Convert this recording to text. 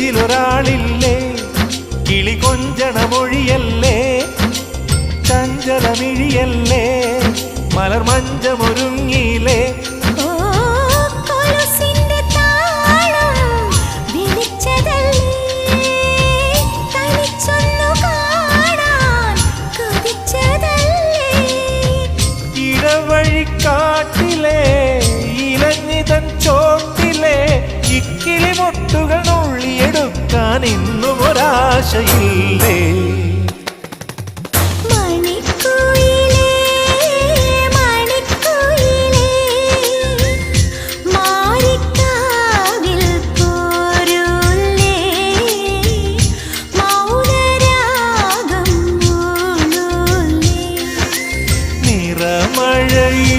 നെഞ്ചിലൊരാളില്ലേ കിളി കൊഞ്ചണ മൊഴിയല്ലേ ചഞ്ചലമിഴിയല്ലേ മലർ മഞ്ചമൊരുങ്ങിയില്ലേ ഇടവഴിക്കാട്ടിലെ ഇലഞ്ഞിതൻ ചോട്ടിലെ ഇക്കിളി മുട്ടുകൾ നുള്ളിയെടുക്കാൻ ഇന്നും ഒരാശയില്ലേ നിറമഴയിൽ